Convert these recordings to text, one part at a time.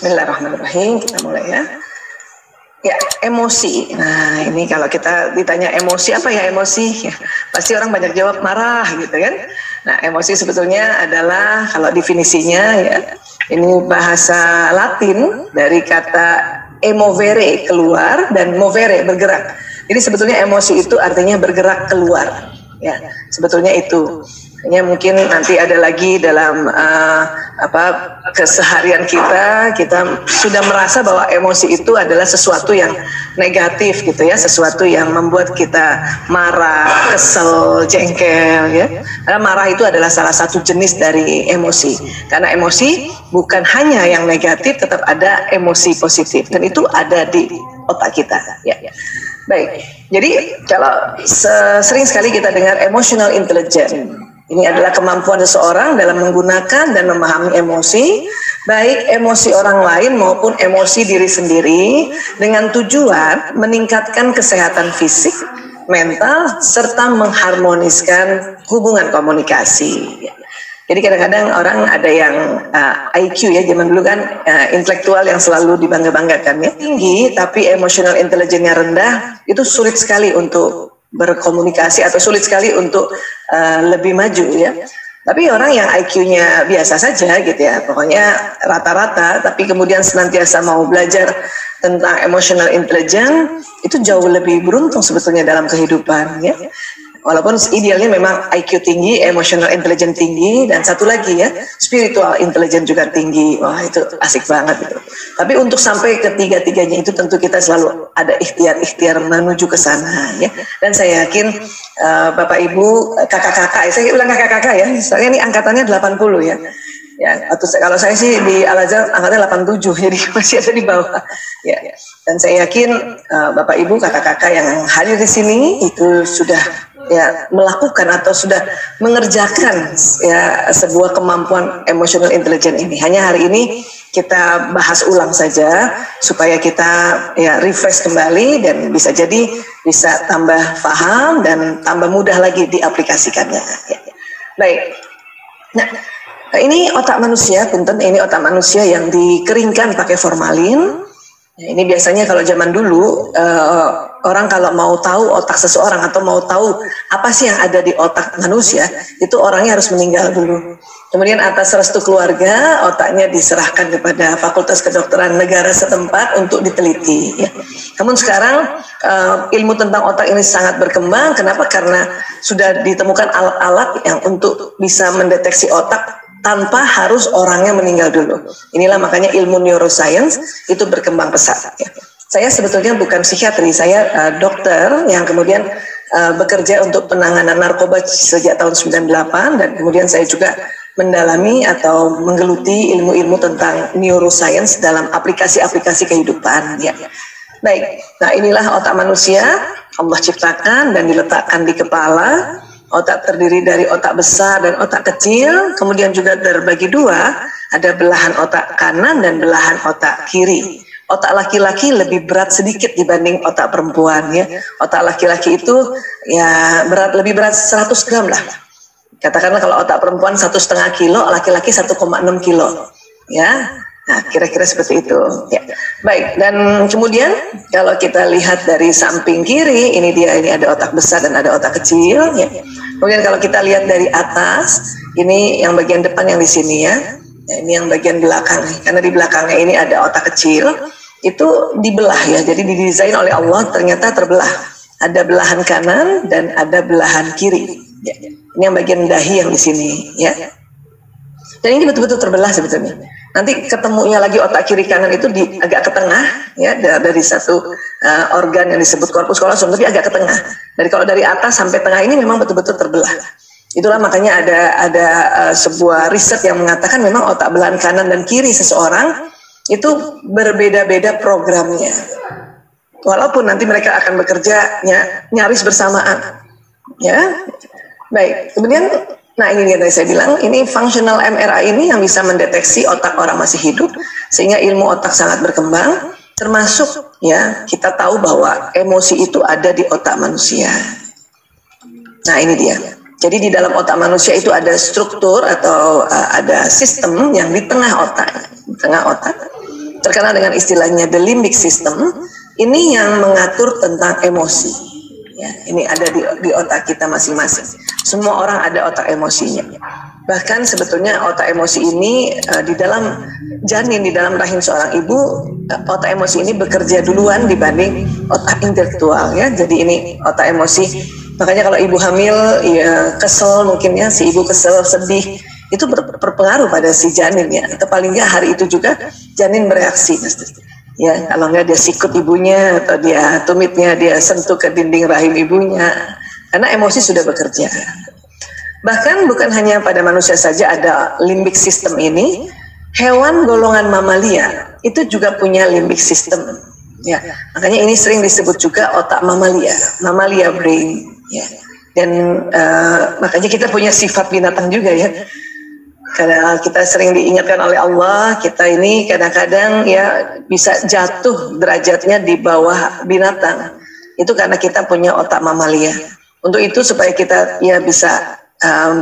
Bismillahirrahmanirrahim. Kita mulai ya. Ya, emosi. Nah, ini kalau kita ditanya emosi, apa ya emosi? Ya, pasti orang banyak jawab marah gitu kan. Nah, emosi sebetulnya adalah kalau definisinya ya, ini bahasa Latin dari kata emovere keluar dan movere bergerak. Jadi sebetulnya emosi itu artinya bergerak keluar. Ya, sebetulnya itu. Hanya mungkin nanti ada lagi dalam keseharian kita sudah merasa bahwa emosi itu adalah sesuatu yang negatif gitu ya, sesuatu yang membuat kita marah, kesel, jengkel ya. Karena marah itu adalah salah satu jenis dari emosi. Karena emosi bukan hanya yang negatif, tetap ada emosi positif dan itu ada di otak kita ya. Baik, jadi kalau sering sekali kita dengar emotional intelligence. Ini adalah kemampuan seseorang dalam menggunakan dan memahami emosi, baik emosi orang lain maupun emosi diri sendiri, dengan tujuan meningkatkan kesehatan fisik, mental, serta mengharmoniskan hubungan komunikasi. Jadi kadang-kadang orang ada yang IQ ya, zaman dulu kan intelektual yang selalu dibangga-banggakan ya, tinggi tapi emotional intelligence-nya rendah, itu sulit sekali untuk berkomunikasi atau sulit sekali untuk lebih maju ya. Tapi orang yang IQ-nya biasa saja gitu ya, pokoknya rata-rata, tapi kemudian senantiasa mau belajar tentang emotional intelligence, itu jauh lebih beruntung sebetulnya dalam kehidupan ya. Walaupun idealnya memang IQ tinggi, emotional intelligence tinggi, dan satu lagi ya, spiritual intelligence juga tinggi. Wah, itu asik banget gitu. Tapi untuk sampai ketiga-tiganya itu tentu kita selalu ada ikhtiar-ikhtiar menuju ke sana ya. Dan saya yakin Bapak Ibu, kakak-kakak, saya bilang kakak-kakak ya, soalnya ini angkatannya 80 ya. Ya, atau kalau saya sih di Al-Azhar angkatnya 87, jadi masih ada di bawah. Ya, dan saya yakin Bapak Ibu, kakak-kakak yang hadir di sini itu sudah ya melakukan atau sudah mengerjakan ya sebuah kemampuan emotional intelligence ini. Hanya hari ini kita bahas ulang saja supaya kita ya refresh kembali dan bisa jadi bisa tambah paham dan tambah mudah lagi diaplikasikannya. Ya. Baik. Nah, ini otak manusia, punten, ini otak manusia yang dikeringkan pakai formalin. Ya, ini biasanya kalau zaman dulu orang kalau mau tahu otak seseorang atau mau tahu apa sih yang ada di otak manusia, itu orangnya harus meninggal dulu. Kemudian atas restu keluarga, otaknya diserahkan kepada Fakultas Kedokteran negara setempat untuk diteliti. Ya. Namun sekarang ilmu tentang otak ini sangat berkembang. Kenapa? Karena sudah ditemukan alat-alat yang untuk bisa mendeteksi otak tanpa harus orangnya meninggal dulu. Inilah makanya ilmu neuroscience itu berkembang pesat. Ya. Saya sebetulnya bukan psikiatri, saya dokter yang kemudian bekerja untuk penanganan narkoba sejak tahun 98 dan kemudian saya juga mendalami atau menggeluti ilmu-ilmu tentang neuroscience dalam aplikasi-aplikasi kehidupan. Ya. Baik, nah inilah otak manusia, Allah ciptakan dan diletakkan di kepala. Otak terdiri dari otak besar dan otak kecil, kemudian juga terbagi dua, ada belahan otak kanan dan belahan otak kiri. Otak laki-laki lebih berat sedikit dibanding otak perempuan ya. Otak laki-laki itu ya lebih berat 100 gram lah. Katakanlah kalau otak perempuan 1,5 kilo, laki-laki 1,6 kilo. Ya. Nah, kira-kira seperti itu. Ya. Baik, dan kemudian kalau kita lihat dari samping kiri, ini ada otak besar dan ada otak kecil. Ya. Kemudian kalau kita lihat dari atas, ini yang bagian depan yang di sini ya. Ya, ini yang bagian belakang. Karena di belakangnya ini ada otak kecil, itu dibelah ya. Jadi didesain oleh Allah ternyata terbelah. Ada belahan kanan dan ada belahan kiri. Ya. Ini yang bagian dahi yang di sini ya. Dan ini betul-betul terbelah sebetulnya. Nanti ketemunya lagi otak kiri kanan itu agak ke tengah ya, dari satu organ yang disebut corpus callosum, tapi agak ke tengah. Kalau dari atas sampai tengah ini memang betul-betul terbelah. Itulah makanya ada sebuah riset yang mengatakan memang otak belahan kanan dan kiri seseorang itu berbeda-beda programnya. Walaupun nanti mereka akan bekerja nyaris bersamaan. Ya. Baik, kemudian nah ini yang tadi saya bilang, ini functional MRI ini yang bisa mendeteksi otak orang masih hidup, sehingga ilmu otak sangat berkembang, termasuk ya kita tahu bahwa emosi itu ada di otak manusia. Nah ini dia, jadi di dalam otak manusia itu ada struktur atau ada sistem yang di tengah otak, terkenal dengan istilahnya the limbic system. Ini yang mengatur tentang emosi. Ya, ini ada di otak kita masing-masing. Semua orang ada otak emosinya. Bahkan sebetulnya otak emosi ini di dalam janin, di dalam rahim seorang ibu, otak emosi ini bekerja duluan dibanding otak intelektual ya. Jadi ini otak emosi. Makanya kalau ibu hamil ya kesel, mungkin ya si ibu kesel, sedih, itu berpengaruh pada si janin ya. Atau paling nggak hari itu juga janin bereaksi. Ya, kalau nggak dia sikut ibunya atau dia tumitnya dia sentuh ke dinding rahim ibunya, karena emosi sudah bekerja. Bahkan bukan hanya pada manusia saja ada limbic system ini, hewan golongan mamalia itu juga punya limbic system. Ya, makanya ini sering disebut juga otak mamalia brain. Ya, dan makanya kita punya sifat binatang juga ya. Karena kita sering diingatkan oleh Allah, kita ini kadang-kadang ya bisa jatuh derajatnya di bawah binatang. Itu karena kita punya otak mamalia. Untuk itu supaya kita ya bisa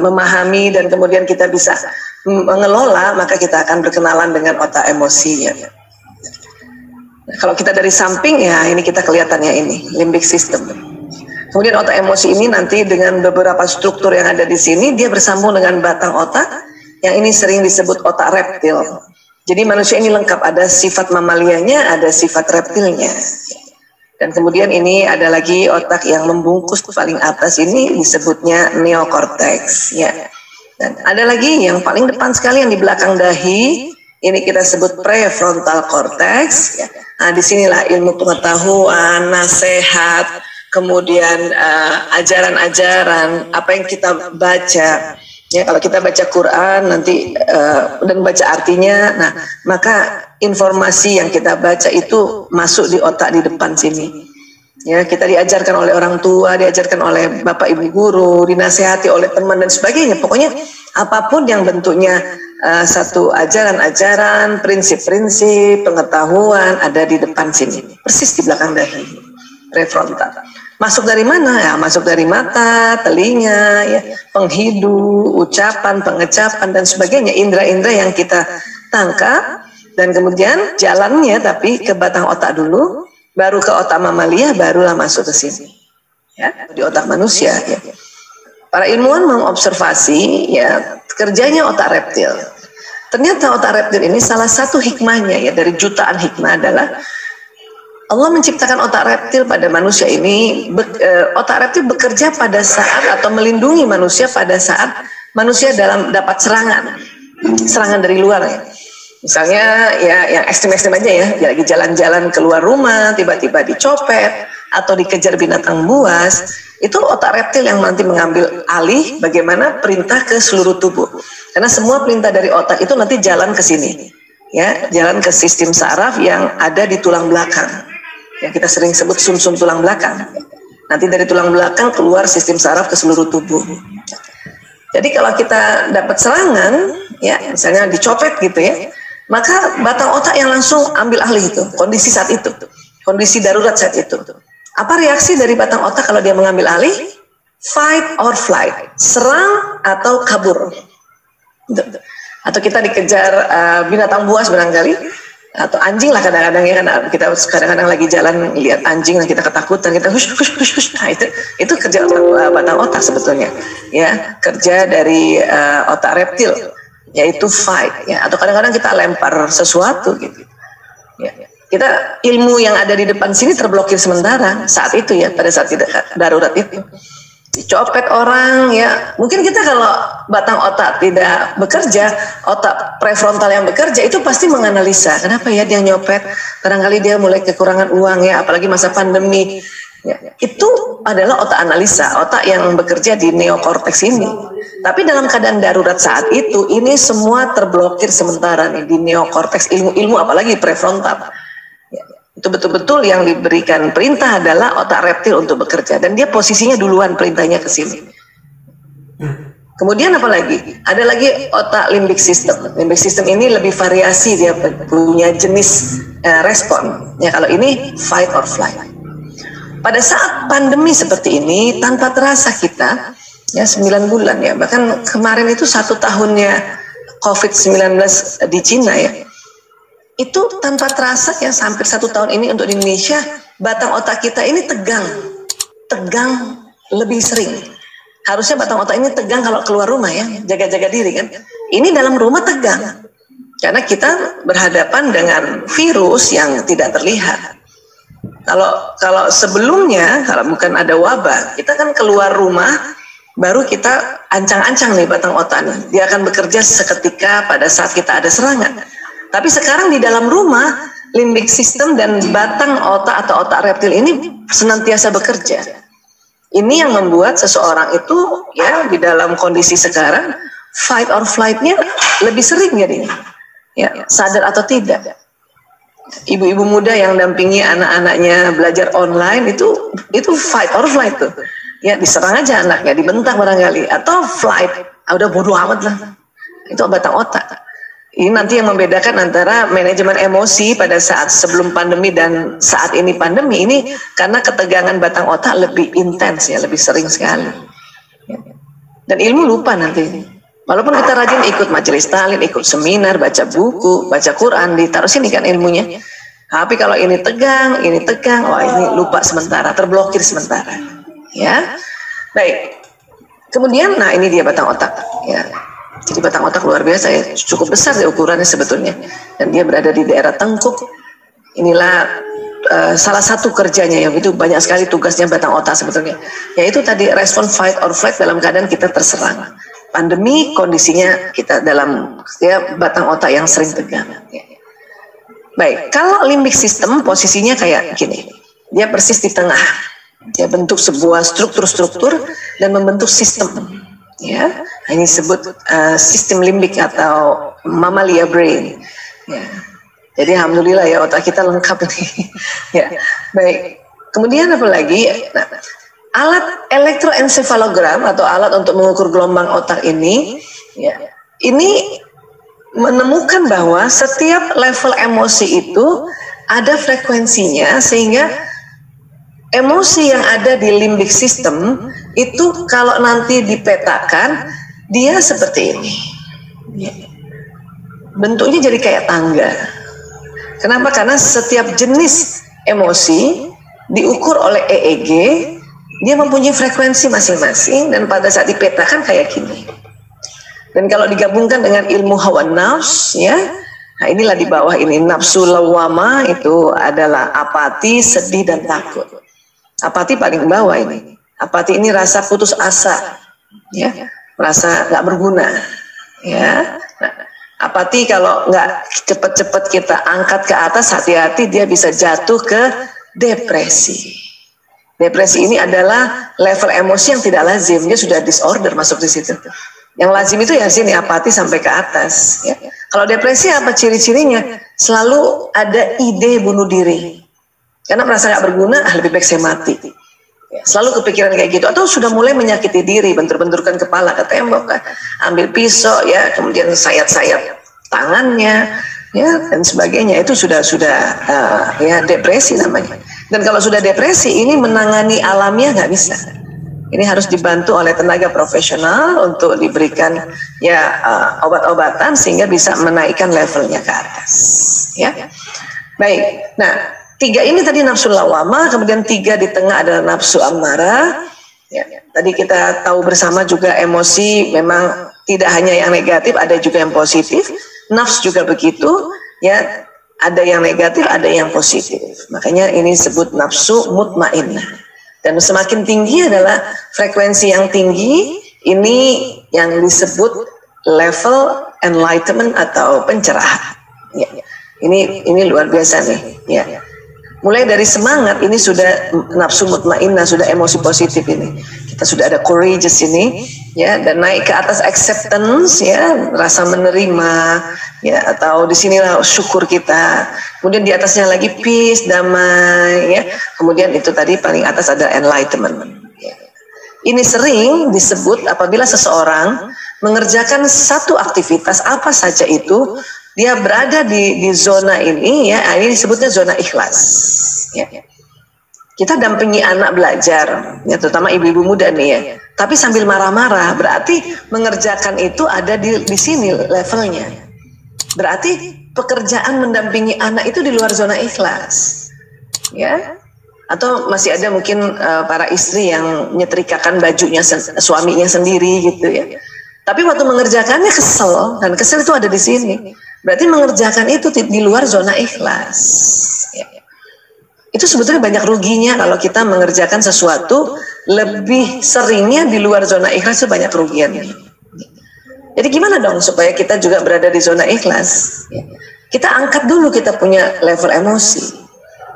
memahami dan kemudian kita bisa mengelola, maka kita akan berkenalan dengan otak emosinya. Nah, kalau kita dari samping ya ini kita kelihatannya ini limbic system. Kemudian otak emosi ini nanti dengan beberapa struktur yang ada di sini dia bersambung dengan batang otak. Yang ini sering disebut otak reptil. Jadi manusia ini lengkap, ada sifat mamalianya, ada sifat reptilnya. Dan kemudian ini ada lagi otak yang membungkus paling atas ini disebutnya neokorteks. Ya. Dan ada lagi yang paling depan sekali yang di belakang dahi, ini kita sebut prefrontal cortex. Ya. Nah disinilah ilmu pengetahuan, nasihat, kemudian ajaran-ajaran, apa yang kita baca. Ya, kalau kita baca Quran nanti dan baca artinya, nah maka informasi yang kita baca itu masuk di otak di depan sini. Ya, kita diajarkan oleh orang tua, diajarkan oleh bapak ibu guru, dinasehati oleh teman dan sebagainya. Pokoknya apapun yang bentuknya satu ajaran-ajaran, prinsip-prinsip, pengetahuan ada di depan sini, persis di belakang dahi, prefrontal. Masuk dari mana? Ya, masuk dari mata, telinga, ya, penghidu, ucapan, pengecapan dan sebagainya, indera-indera yang kita tangkap dan kemudian jalannya tapi ke batang otak dulu, baru ke otak mamalia, barulah masuk ke sini. Ya, di otak manusia. Ya. Para ilmuwan mengobservasi ya kerjanya otak reptil. Ternyata otak reptil ini salah satu hikmahnya ya dari jutaan hikmah adalah Allah menciptakan otak reptil pada manusia ini. Otak reptil bekerja pada saat atau melindungi manusia pada saat manusia dapat serangan dari luar ya. Misalnya ya yang ekstrim-ekstrim aja ya, lagi jalan-jalan keluar rumah tiba-tiba dicopet atau dikejar binatang buas, itu otak reptil yang nanti mengambil alih bagaimana perintah ke seluruh tubuh. Karena semua perintah dari otak itu nanti jalan ke sini. Ya, jalan ke sistem saraf yang ada di tulang belakang. Yang kita sering sebut sumsum tulang belakang. Nanti dari tulang belakang keluar sistem saraf ke seluruh tubuh. Jadi kalau kita dapat serangan, ya misalnya dicopet gitu ya, maka batang otak yang langsung ambil alih itu, kondisi saat itu, kondisi darurat saat itu. Apa reaksi dari batang otak kalau dia mengambil alih? Fight or flight, serang atau kabur. Atau kita dikejar binatang buas barangkali. Atau anjing lah kadang-kadang ya, karena kita kadang-kadang lagi jalan lihat anjing dan kita ketakutan, kita hush. Nah itu kerja batang otak sebetulnya ya, kerja dari otak reptil yaitu fight ya. Atau kadang-kadang kita lempar sesuatu gitu ya, kita ilmu yang ada di depan sini terblokir sementara saat itu ya, pada saat tidak darurat itu dicopet orang ya, mungkin kita kalau batang otak tidak bekerja, otak prefrontal yang bekerja itu pasti menganalisa kenapa ya dia nyopet, barangkali dia mulai kekurangan uang ya, apalagi masa pandemi ya. Itu adalah otak analisa, otak yang bekerja di neokorteks ini. Tapi dalam keadaan darurat saat itu ini semua terblokir sementara nih di neokorteks, ilmu-ilmu apalagi prefrontal. Itu betul-betul yang diberikan perintah adalah otak reptil untuk bekerja, dan dia posisinya duluan perintahnya ke sini. Kemudian apa lagi? Ada lagi otak limbic system. Limbic system ini lebih variasi, dia punya jenis respon. Ya kalau ini fight or flight. Pada saat pandemi seperti ini tanpa terasa kita ya 9 bulan ya, bahkan kemarin itu 1 tahunnya COVID-19 di Cina ya. itu tanpa terasa ya, hampir 1 tahun ini untuk di Indonesia batang otak kita ini tegang lebih sering. Harusnya batang otak ini tegang kalau keluar rumah ya, jaga-jaga diri kan. Ini dalam rumah tegang karena kita berhadapan dengan virus yang tidak terlihat. Kalau sebelumnya, kalau bukan ada wabah, kita kan keluar rumah baru kita ancang-ancang nih batang otak nih. Dia akan bekerja seketika pada saat kita ada serangan. Tapi sekarang di dalam rumah, limbic system dan batang otak atau otak reptil ini senantiasa bekerja. Ini yang membuat seseorang itu ya di dalam kondisi sekarang fight or flight-nya lebih sering jadinya. Ya, sadar atau tidak. Ibu-ibu muda yang dampingi anak-anaknya belajar online itu fight or flight tuh. Ya diserang aja anaknya, dibentak barangkali, atau flight, udah bodoh amat lah. Itu batang otak. Ini nanti yang membedakan antara manajemen emosi pada saat sebelum pandemi dan saat ini pandemi ini, karena ketegangan batang otak lebih intens ya, lebih sering sekali. Dan ilmu lupa nanti. Walaupun kita rajin ikut majelis taklim, ikut seminar, baca buku, baca Quran, ditaruh sini kan ilmunya. Tapi kalau ini tegang, wah ini lupa sementara, terblokir sementara. Ya, baik. Kemudian, nah ini dia batang otak. Ya, jadi batang otak luar biasa ya, cukup besar ya ukurannya sebetulnya. Dan dia berada di daerah tengkuk. Inilah salah satu kerjanya ya, itu banyak sekali tugasnya batang otak sebetulnya. Yaitu tadi respon fight or flight dalam keadaan kita terserang. Pandemi kondisinya kita dalam ya, batang otak yang sering tegang. Ya. Baik, kalau limbic system posisinya kayak gini, dia persis di tengah, dia bentuk sebuah struktur-struktur dan membentuk sistem. Ya, ini disebut sistem limbik atau mamalia brain. Ya. Jadi alhamdulillah ya otak kita lengkap ini. Ya, baik. Kemudian apa lagi? Nah, alat elektroensefalogram atau alat untuk mengukur gelombang otak ini, ya, ini menemukan bahwa setiap level emosi itu ada frekuensinya, sehingga emosi yang ada di limbic system itu kalau nanti dipetakan dia seperti ini, ya. Bentuknya jadi kayak tangga. Kenapa? Karena setiap jenis emosi diukur oleh EEG. Dia mempunyai frekuensi masing-masing dan pada saat dipetakan kayak gini. Dan kalau digabungkan dengan ilmu hawa nafs, ya, nah inilah di bawah ini nafsu lawama itu adalah apati, sedih dan takut. Apati paling bawah ini. Apati ini rasa putus asa, ya, merasa nggak berguna, ya. Nah, apati kalau nggak cepet-cepet kita angkat ke atas, hati-hati dia bisa jatuh ke depresi. Depresi ini adalah level emosi yang tidak lazim, dia sudah disorder masuk di situ. Yang lazim itu ya sini apati sampai ke atas. Ya. Kalau depresi apa ciri-cirinya? Selalu ada ide bunuh diri, karena merasa nggak berguna, lebih baik saya mati. Ya, selalu kepikiran kayak gitu, atau sudah mulai menyakiti diri, bentur-benturkan kepala ke tembok, ambil pisau, ya, kemudian sayat-sayat tangannya, ya, dan sebagainya. Itu sudah ya depresi namanya. Dan kalau sudah depresi ini menangani alamiah nggak bisa. Ini harus dibantu oleh tenaga profesional untuk diberikan ya obat-obatan sehingga bisa menaikkan levelnya ke atas. Ya, baik. Nah, 3 ini tadi nafsu lawama, kemudian 3 di tengah adalah nafsu amarah. Ya, tadi kita tahu bersama juga emosi memang tidak hanya yang negatif, ada juga yang positif. Nafs juga begitu. Ya. Ada yang negatif, ada yang positif. Makanya ini disebut nafsu mutmainnah. Dan semakin tinggi adalah frekuensi yang tinggi, ini yang disebut level enlightenment atau pencerahan. Ya. Ini luar biasa nih. Ya. Mulai dari semangat ini sudah nafsu mutmainnah, sudah emosi positif ini. Kita sudah ada courageous ini, ya, dan naik ke atas acceptance, ya, rasa menerima, ya, atau disinilah syukur kita. Kemudian di atasnya lagi peace, damai, ya. Kemudian itu tadi paling atas ada enlightenment. Ya. Ini sering disebut apabila seseorang mengerjakan satu aktivitas apa saja itu. Dia berada di zona ini, ya, ini disebutnya zona ikhlas. Ya. Kita dampingi anak belajar, ya, terutama ibu-ibu muda nih ya. Tapi sambil marah-marah, berarti mengerjakan itu ada di sini levelnya. Berarti pekerjaan mendampingi anak itu di luar zona ikhlas, ya. Atau masih ada mungkin para istri yang nyetrikakan bajunya suaminya sendiri gitu ya. Tapi waktu mengerjakannya kesel, dan kesel itu ada di sini. Berarti mengerjakan itu di luar zona ikhlas. Ya. Itu sebetulnya banyak ruginya kalau kita mengerjakan sesuatu lebih seringnya di luar zona ikhlas, itu banyak kerugiannya. Jadi gimana dong supaya kita juga berada di zona ikhlas? Kita angkat dulu kita punya level emosi.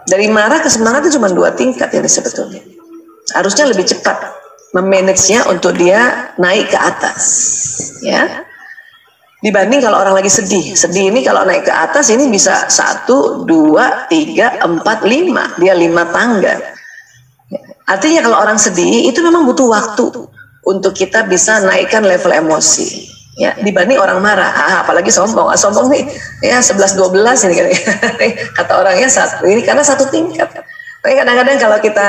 Dari marah ke semangat itu cuma 2 tingkat ini sebetulnya. Harusnya lebih cepat memanagenya untuk dia naik ke atas, ya. Dibanding kalau orang lagi sedih. Sedih ini kalau naik ke atas ini bisa 1, 2, 3, 4, 5. Dia 5 tangga. Artinya kalau orang sedih itu memang butuh waktu untuk kita bisa naikkan level emosi. Ya, dibanding orang marah, apalagi sombong. Sombong nih ya 11-12 ini kata orangnya ini karena 1 tingkat. Tapi kadang-kadang kalau kita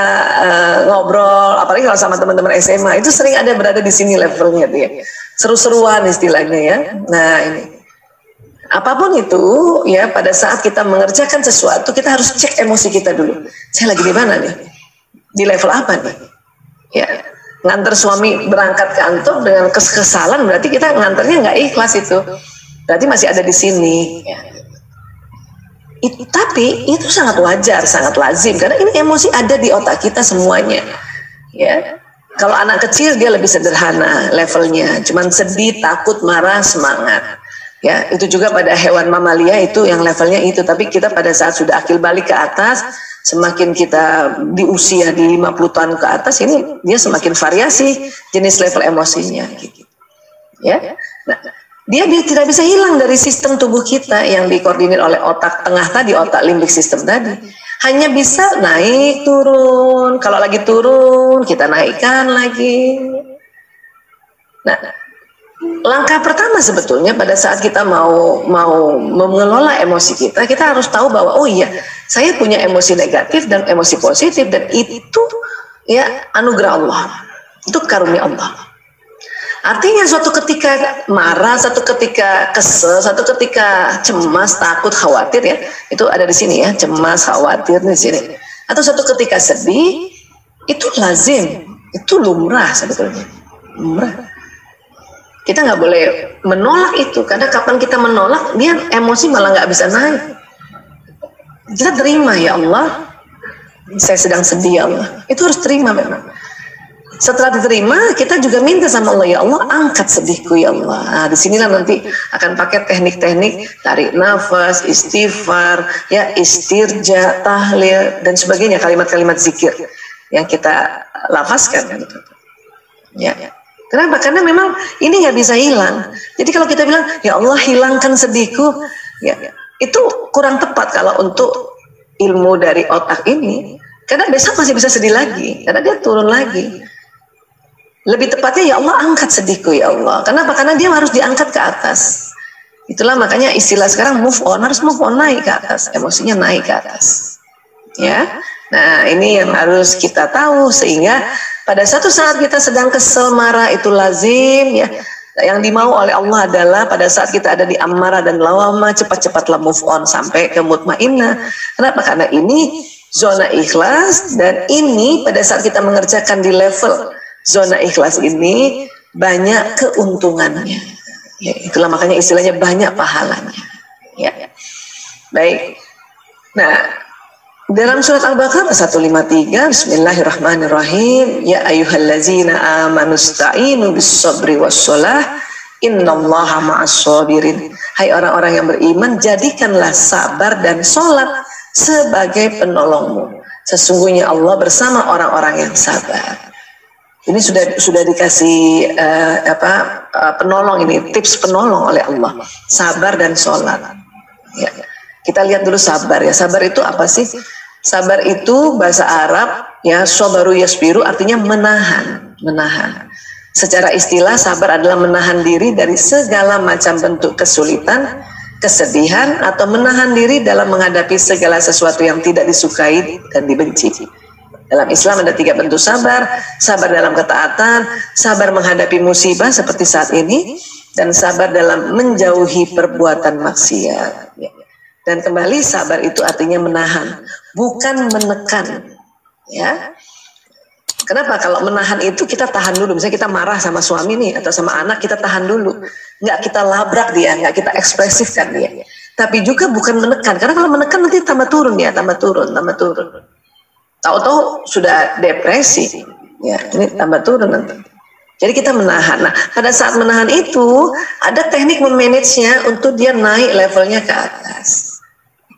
ngobrol, apalagi kalau sama teman-teman SMA, itu sering ada berada di sini levelnya dia. Seru-seruan istilahnya ya. Nah ini, apapun itu ya, pada saat kita mengerjakan sesuatu, kita harus cek emosi kita dulu. Saya lagi di mana nih? Di level apa nih? Ya, nganter suami berangkat ke kantor dengan kekesalan, berarti kita nganternya nggak ikhlas itu. Berarti masih ada di sini. Ya. Tapi itu sangat wajar, sangat lazim, karena ini emosi ada di otak kita semuanya. Ya, kalau anak kecil dia lebih sederhana levelnya, cuman sedih, takut, marah, semangat. Ya, itu juga pada hewan mamalia itu yang levelnya itu. Tapi kita pada saat sudah akil balik ke atas, semakin kita di usia di 50 tahun ke atas ini, dia semakin variasi jenis level emosinya. Gitu. Ya, nah, dia tidak bisa hilang dari sistem tubuh kita yang dikoordinir oleh otak tengah tadi, otak limbik sistem tadi. Hanya bisa naik turun. Kalau lagi turun, kita naikkan lagi. Nah, langkah pertama sebetulnya pada saat kita mau mengelola emosi kita, kita harus tahu bahwa oh iya, saya punya emosi negatif dan emosi positif, dan itu ya anugerah Allah. Itu karunia Allah. Artinya suatu ketika marah, suatu ketika kesel, suatu ketika cemas, takut, khawatir ya, itu ada di sini ya, cemas, khawatir di sini. Atau suatu ketika sedih, itu lazim, itu lumrah sebetulnya, lumrah. Kita nggak boleh menolak itu, karena kapan kita menolak, dia emosi malah nggak bisa naik. Kita terima, ya Allah, saya sedang sedih ya Allah, itu harus terima memang. Setelah diterima, kita juga minta sama Allah, ya Allah, angkat sedihku ya Allah. Nah, disinilah nanti akan pakai teknik-teknik tarik nafas, istighfar, ya istirja, tahlil, dan sebagainya, kalimat-kalimat zikir yang kita lafazkan. Ya. Kenapa? Karena memang ini nggak bisa hilang. Jadi kalau kita bilang, ya Allah hilangkan sedihku, ya itu kurang tepat kalau untuk ilmu dari otak ini. Karena besok masih bisa sedih lagi, karena dia turun lagi. Lebih tepatnya, ya Allah angkat sedihku ya Allah. Kenapa? Karena dia harus diangkat ke atas. Itulah makanya istilah sekarang move on, harus move on, naik ke atas, emosinya naik ke atas. Ya, nah ini yang harus kita tahu, sehingga pada satu saat kita sedang kesel, marah, itu lazim ya. Yang dimau oleh Allah adalah pada saat kita ada di amarah dan lawamah, cepat-cepatlah move on sampai ke mutmainnah. Kenapa? Karena ini zona ikhlas, dan ini pada saat kita mengerjakan di level zona ikhlas ini banyak keuntungannya. Ya, itulah makanya istilahnya banyak pahalanya. Ya. Baik. Nah, dalam surat Al-Baqarah 153, Bismillahirrahmanirrahim, ya ayyuhallazina amanusta'inu bis-sabri was-shalah, innallaha ma'as-sabirin. Hai orang-orang yang beriman, jadikanlah sabar dan sholat sebagai penolongmu. Sesungguhnya Allah bersama orang-orang yang sabar. Ini sudah dikasih penolong, ini tips penolong oleh Allah, sabar dan sholat. Ya. Kita lihat dulu sabar ya. Sabar itu apa sih? Sabar itu bahasa Arab ya, sabaru yasbiru, artinya menahan, menahan. Secara istilah sabar adalah menahan diri dari segala macam bentuk kesulitan, kesedihan, atau menahan diri dalam menghadapi segala sesuatu yang tidak disukai dan dibenci. Dalam Islam ada 3 bentuk sabar: sabar dalam ketaatan, sabar menghadapi musibah seperti saat ini, dan sabar dalam menjauhi perbuatan maksiat. Dan kembali sabar itu artinya menahan, bukan menekan. Ya. Kenapa? Kalau menahan itu kita tahan dulu. Misalnya kita marah sama suami nih atau sama anak, kita tahan dulu. Nggak kita labrak dia, nggak kita ekspresifkan dia. Tapi juga bukan menekan. Karena kalau menekan nanti tambah turun ya, tambah turun. Tahu-tahu sudah depresi. Ya, ini tambah turun nanti. Jadi kita menahan. Nah, pada saat menahan itu ada teknik memanagenya untuk dia naik levelnya ke atas.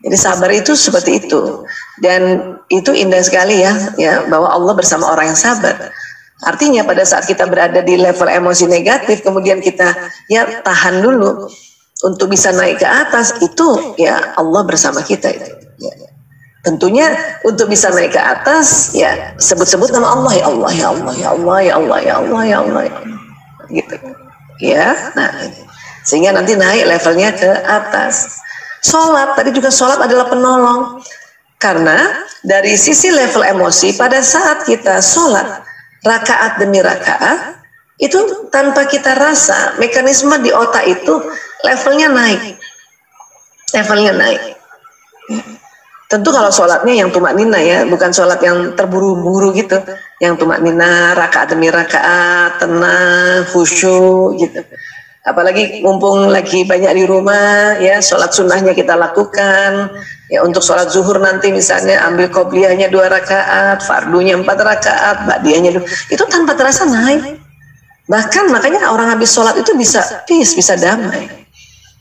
Jadi sabar itu seperti itu, dan itu indah sekali ya bahwa Allah bersama orang yang sabar. Artinya pada saat kita berada di level emosi negatif, kemudian kita ya tahan dulu untuk bisa naik ke atas, itu ya Allah bersama kita itu. Ya. Tentunya untuk bisa naik ke atas ya sebut-sebut nama Allah, ya Allah, ya Allah, ya Allah, ya Allah, ya Allah, ya Allah, ya Allah. Gitu. Ya, nah sehingga nanti naik levelnya ke atas. Sholat, tadi juga sholat adalah penolong. Karena dari sisi level emosi, pada saat kita sholat, rakaat demi rakaat, itu tanpa kita rasa, mekanisme di otak itu levelnya naik. Levelnya naik. Tentu kalau sholatnya yang tumak nina ya, bukan sholat yang terburu-buru gitu. Yang tumak nina, rakaat demi rakaat, tenang, khusyuk gitu. Apalagi mumpung lagi banyak di rumah ya, sholat sunnahnya kita lakukan ya. Untuk sholat zuhur nanti misalnya ambil qobliyahnya 2 rakaat, fardunya 4 rakaat, ba'diyahnya 2, itu tanpa terasa naik. Bahkan makanya orang habis sholat itu bisa peace, bisa damai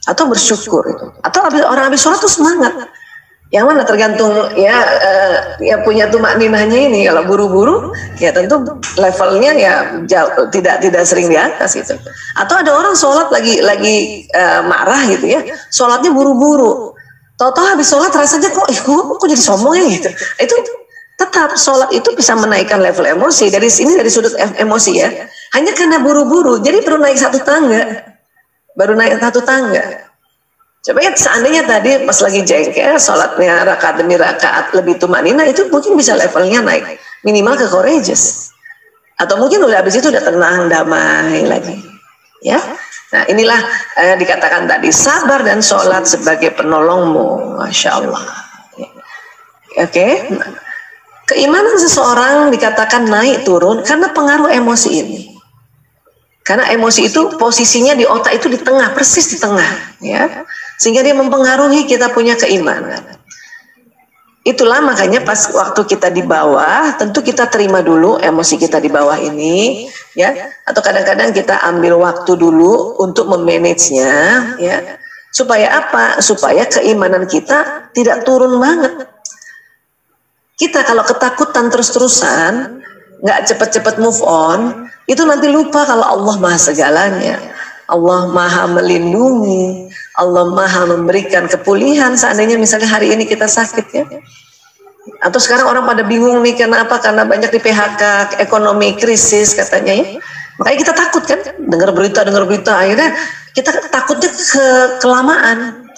atau bersyukur itu. Atau orang habis sholat tuh semangat. Yang mana tergantung ya punya tumak ninahnya ini. Kalau buru-buru ya tentu levelnya ya jauh, tidak sering di atas gitu. Atau ada orang sholat lagi marah gitu ya, sholatnya buru-buru, tahu-tahu habis sholat rasanya kok jadi sombong ya gitu. Itu tetap sholat itu bisa menaikkan level emosi. Dari sini, dari sudut emosi ya, hanya karena buru-buru jadi baru naik satu tangga. Coba ya seandainya tadi pas lagi jengkel, sholatnya rakaat demi rakaat lebih tumanina, itu mungkin bisa levelnya naik minimal ke courageous. Atau mungkin udah habis itu udah tenang, damai lagi. Ya, nah inilah dikatakan tadi sabar dan sholat sebagai penolongmu, masya Allah. Oke. Keimanan seseorang dikatakan naik turun karena pengaruh emosi ini. Karena emosi itu posisinya di otak itu di tengah, persis di tengah, ya. Sehingga dia mempengaruhi kita punya keimanan. Itulah makanya pas waktu kita di bawah, tentu kita terima dulu emosi kita di bawah ini, ya. Atau kadang-kadang kita ambil waktu dulu untuk memanagenya, ya. Supaya apa? Supaya keimanan kita tidak turun banget. Kita kalau ketakutan terus-terusan, nggak cepat-cepat move on, itu nanti lupa kalau Allah Maha segalanya. Allah Maha melindungi, Allah Maha memberikan kepulihan. Seandainya misalnya hari ini kita sakit ya, atau sekarang orang pada bingung nih kenapa, karena banyak di PHK, ekonomi krisis katanya ya. Makanya kita takut kan, dengar berita, akhirnya kita takutnya kelamaan.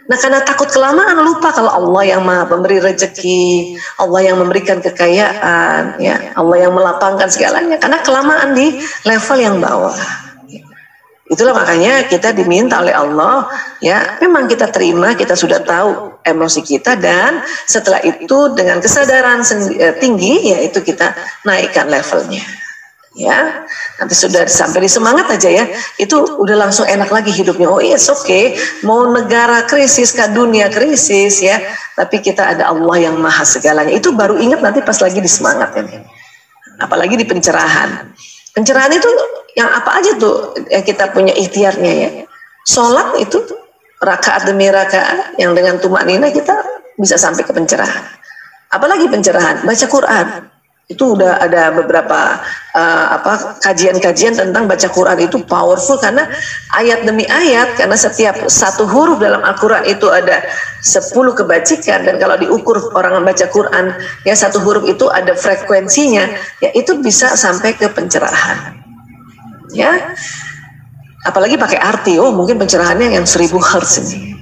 Nah karena takut kelamaan lupa kalau Allah yang Maha pemberi rezeki, Allah yang memberikan kekayaan, ya, Allah yang melapangkan segalanya. Karena kelamaan di level yang bawah. Itulah makanya kita diminta oleh Allah, ya, memang kita terima, kita sudah tahu emosi kita, dan setelah itu dengan kesadaran tinggi, yaitu kita naikkan levelnya, ya. Nanti sudah sampai di semangat aja ya, itu udah langsung enak lagi hidupnya. Oh yes, oke, mau negara krisis, ke dunia krisis ya, tapi kita ada Allah yang Maha segalanya. Itu baru ingat nanti pas lagi di semangat ini, apalagi di pencerahan. Pencerahan itu yang apa aja tuh yang kita punya ikhtiarnya ya. Sholat itu rakaat demi rakaat yang dengan tumanina kita bisa sampai ke pencerahan. Apalagi pencerahan, baca Quran. Itu udah ada beberapa kajian-kajian tentang baca Quran itu powerful karena ayat demi ayat, karena setiap satu huruf dalam Al-Quran itu ada 10 kebajikan, dan kalau diukur orang membaca Quran ya satu huruf itu ada frekuensinya, ya itu bisa sampai ke pencerahan. Ya, apalagi pakai arti, oh mungkin pencerahannya yang 1000 Hz ini.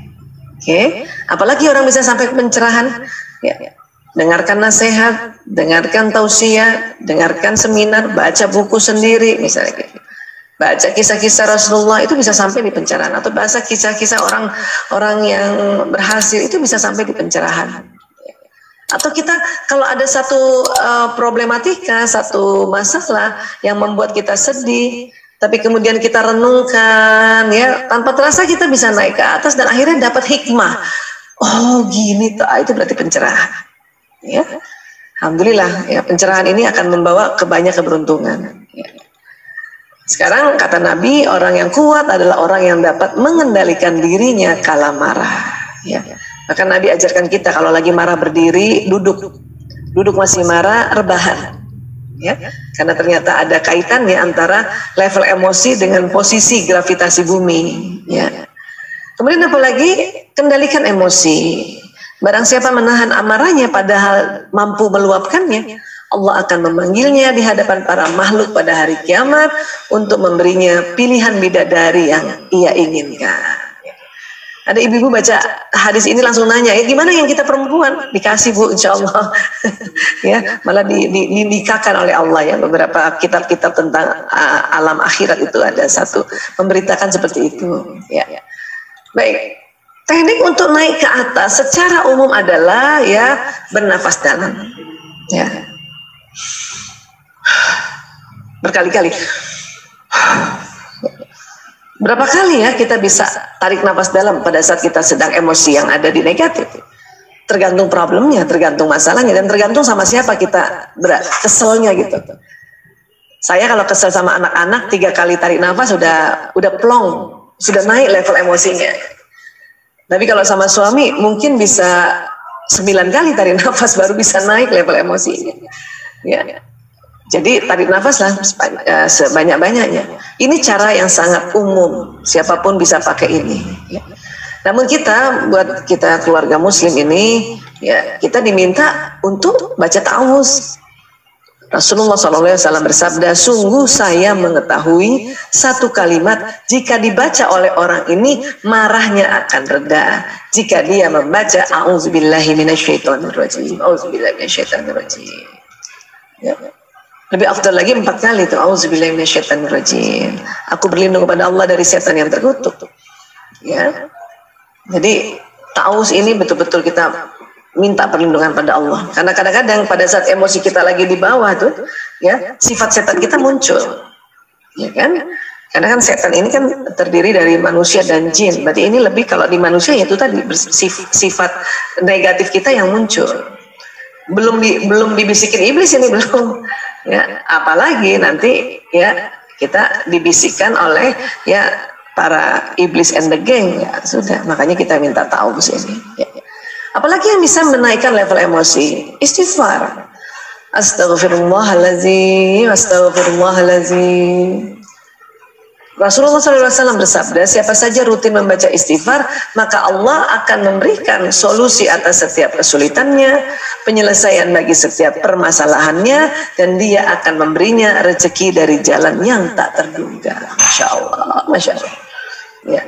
Oke, apalagi orang bisa sampai ke pencerahan ya. Dengarkan nasihat, dengarkan tausiah, dengarkan seminar, baca buku sendiri misalnya. baca kisah-kisah Rasulullah itu bisa sampai di pencerahan, atau baca kisah-kisah orang yang berhasil itu bisa sampai di pencerahan. Atau kita kalau ada satu problematika, satu masalah yang membuat kita sedih, tapi kemudian kita renungkan, ya, tanpa terasa kita bisa naik ke atas dan akhirnya dapat hikmah. Oh gini tuh, itu berarti pencerahan. Ya, alhamdulillah, ya, pencerahan ini akan membawa ke banyak keberuntungan. Ya. Sekarang kata Nabi, orang yang kuat adalah orang yang dapat mengendalikan dirinya kala marah. Ya. Maka Nabi ajarkan kita kalau lagi marah berdiri, duduk masih marah, rebahan. Ya. Karena ternyata ada kaitannya antara level emosi dengan posisi gravitasi bumi. Ya. Kemudian apalagi kendalikan emosi. Barang siapa menahan amarahnya padahal mampu meluapkannya, Allah akan memanggilnya di hadapan para makhluk pada hari kiamat untuk memberinya pilihan bidadari yang ia inginkan. Ada ibu-ibu baca hadis ini langsung nanya, ya gimana yang kita perempuan? Dikasih Bu, insya Allah. Ya, malah dinikahkan oleh Allah, ya. Beberapa kitab-kitab tentang alam akhirat itu ada satu memberitakan seperti itu. Ya. Baik, teknik untuk naik ke atas secara umum adalah ya bernafas dalam. Ya. Berkali-kali. Berapa kali ya kita bisa tarik nafas dalam pada saat kita sedang emosi yang ada di negatif? Tergantung problemnya, tergantung masalahnya, dan tergantung sama siapa kita keselnya gitu. Saya kalau kesel sama anak-anak 3 kali tarik nafas udah plong, sudah naik level emosinya. Tapi kalau sama suami mungkin bisa 9 kali tarik nafas baru bisa naik level emosinya. Ya. Jadi tarik nafas lah sebanyak-banyaknya. Ini cara yang sangat umum, siapapun bisa pakai ini. Ya. Namun buat kita keluarga muslim ini, ya kita diminta untuk baca ta'awuz. Rasulullah SAW bersabda, sungguh saya mengetahui satu kalimat jika dibaca oleh orang ini marahnya akan reda jika dia membaca a'udzubillahi minasyaitonirrajim. A'udzubillahi minasyaitonirrajim. Ya. Lebih afdal lagi 4 kali itu auzubillahi minasyaitonirrajim. Aku berlindung kepada Allah dari setan yang terkutuk. Ya. Jadi ta'awuz ini betul-betul kita minta perlindungan pada Allah. Karena kadang-kadang pada saat emosi kita lagi di bawah tuh, ya, sifat setan kita muncul. Ya kan? Karena kan setan ini kan terdiri dari manusia dan jin. Berarti ini lebih kalau di manusia yaitu tadi sifat negatif kita yang muncul. Belum dibisikin iblis ini belum. Ya, apalagi nanti ya kita dibisikkan oleh ya para iblis and the gang, ya sudah, makanya kita minta ta'awuz ini. Ya. Apalagi yang bisa menaikkan level emosi, istighfar. Astaghfirullahaladzim, astaghfirullahaladzim. Rasulullah SAW bersabda, siapa saja rutin membaca istighfar, maka Allah akan memberikan solusi atas setiap kesulitannya, penyelesaian bagi setiap permasalahannya, dan dia akan memberinya rezeki dari jalan yang tak terduga. Masya Allah, Masya Allah. Ya.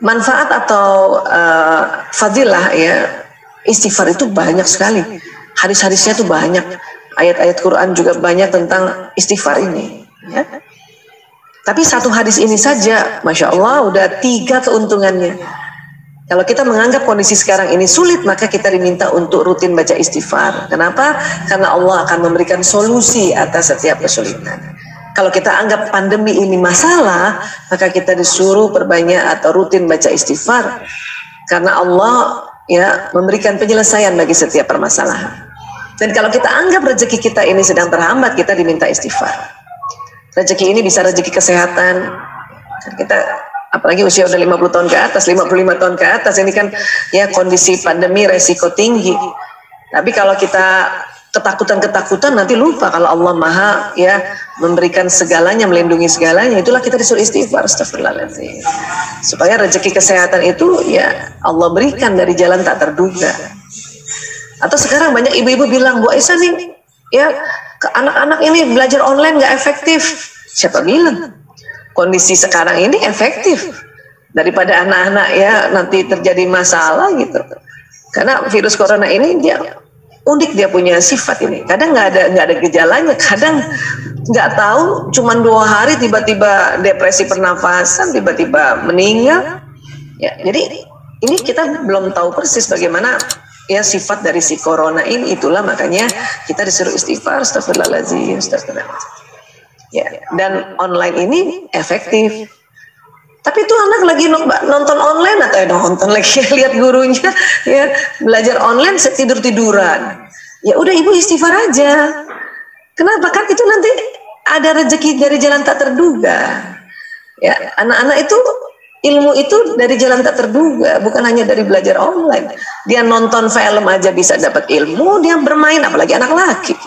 Manfaat atau fadilah ya istighfar itu banyak sekali. Hadis-hadisnya itu banyak. Ayat-ayat Quran juga banyak tentang istighfar ini. Ya. Tapi satu hadis ini saja, Masya Allah, udah 3 keuntungannya. Kalau kita menganggap kondisi sekarang ini sulit, maka kita diminta untuk rutin baca istighfar. Kenapa? Karena Allah akan memberikan solusi atas setiap kesulitan. Kalau kita anggap pandemi ini masalah, maka kita disuruh perbanyak atau rutin baca istighfar. Karena Allah ya memberikan penyelesaian bagi setiap permasalahan. Dan kalau kita anggap rezeki kita ini sedang terhambat, kita diminta istighfar. Rezeki ini bisa rezeki kesehatan. Kita apalagi usia udah 50 tahun ke atas, 55 tahun ke atas, ini kan ya kondisi pandemi resiko tinggi. Tapi kalau kita ketakutan nanti lupa kalau Allah Maha ya memberikan segalanya, melindungi segalanya. Itulah kita disuruh istighfar, astagfirullahaladzim. Supaya rezeki kesehatan itu ya Allah berikan dari jalan tak terduga. Atau sekarang banyak ibu-ibu bilang, Bu Aisyah nih ya anak-anak ini belajar online nggak efektif. Siapa bilang? Kondisi sekarang ini efektif daripada anak-anak ya nanti terjadi masalah gitu. Karena virus corona ini dia unik, dia punya sifat ini. Kadang nggak ada gejalanya, kadang nggak tahu, cuman 2 hari tiba-tiba depresi pernafasan, tiba-tiba meninggal. Ya, jadi ini kita belum tahu persis bagaimana ya sifat dari si corona ini. Itulah makanya kita disuruh istighfar, astagfirullahaladzim, astagfirullahaladzim. Ya, dan online ini efektif. Tapi itu anak lagi nonton online atau nonton lagi lihat gurunya ya belajar online tidur-tiduran. Ya udah ibu istighfar aja. Kenapa? Kan itu nanti ada rezeki dari jalan tak terduga. Ya, anak-anak itu ilmu itu dari jalan tak terduga, bukan hanya dari belajar online. Dia nonton film aja bisa dapat ilmu, dia bermain, apalagi anak laki.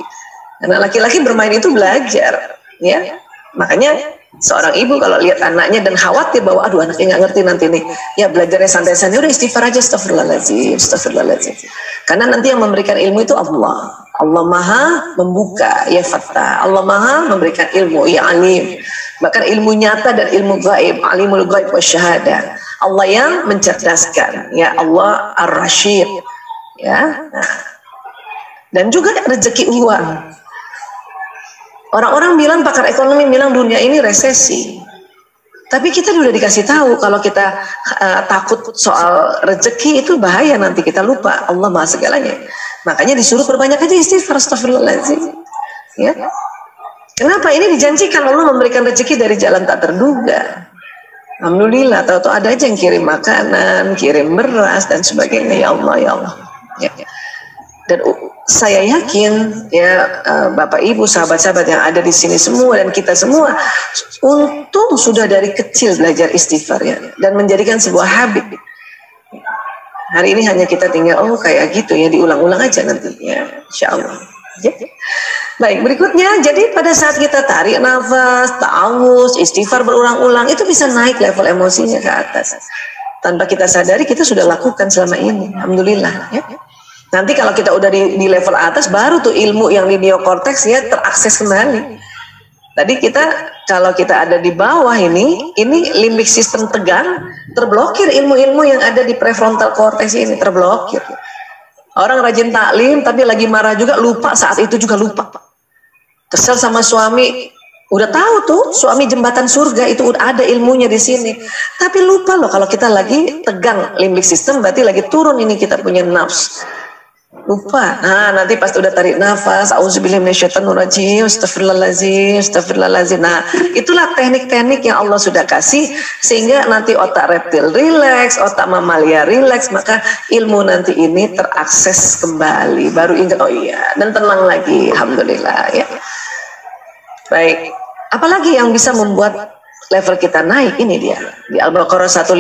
Anak laki-laki bermain itu belajar, ya. Makanya seorang ibu kalau lihat anaknya dan khawatir bahwa aduh anaknya nggak ngerti nanti nih, ya belajarnya santai-santai, udah istighfar aja, astagfirullahaladzim, astagfirullahaladzim. Karena nanti yang memberikan ilmu itu Allah. Allah Maha membuka, ya Fattah. Allah Maha memberikan ilmu, ya Alim. Bahkan ilmu nyata dan ilmu gaib, alimul gaib wa syahada. Allah yang mencerdaskan, ya Allah Ar-Rasyid, ya. Dan juga rezeki uang. Orang-orang bilang, pakar ekonomi bilang dunia ini resesi. Tapi kita sudah dikasih tahu kalau kita takut soal rezeki itu bahaya, nanti kita lupa Allah Maha segalanya. Makanya disuruh perbanyak aja istighfar, astagfirullahaladzim. Ya. Kenapa? Ini dijanjikan Allah memberikan rezeki dari jalan tak terduga. Alhamdulillah, tahu-tahu ada aja yang kirim makanan, kirim beras dan sebagainya. Ya Allah, ya Allah. Ya. Dan saya yakin ya Bapak Ibu, sahabat-sahabat yang ada di sini semua dan kita semua, untung sudah dari kecil belajar istighfar ya, dan menjadikan sebuah habit. Hari ini hanya kita tinggal kayak gitu ya, diulang-ulang aja nantinya, insya Allah. Ya. Baik, berikutnya, jadi pada saat kita tarik nafas, ta'awuz, istighfar berulang-ulang, itu bisa naik level emosinya ke atas. Tanpa kita sadari, kita sudah lakukan selama ini. Alhamdulillah. Ya. Nanti kalau kita udah di level atas, baru tuh ilmu yang di neokorteks ya terakses kembali. Tadi kita, kalau kita ada di bawah ini limbik sistem tegang, terblokir ilmu-ilmu yang ada di prefrontal cortex ini, terblokir. Orang rajin taklim, tapi lagi marah juga, lupa saat itu juga lupa. Kesel sama suami, udah tahu tuh suami jembatan surga itu udah ada ilmunya di sini. Tapi lupa loh kalau kita lagi tegang limbik sistem, berarti lagi turun ini kita punya nafs. Lupa. Nah, nanti pas udah tarik nafas, auzubillahi minasyaitonirrajim, astagfirullahaladzim, astagfirullahaladzim. Nah, itulah teknik-teknik yang Allah sudah kasih sehingga nanti otak reptil rileks, otak mamalia rileks, maka ilmu nanti ini terakses kembali. Baru ingat, oh iya, dan tenang lagi, alhamdulillah ya. Baik, apalagi yang bisa membuat level kita naik? Ini dia di Al-Baqarah 155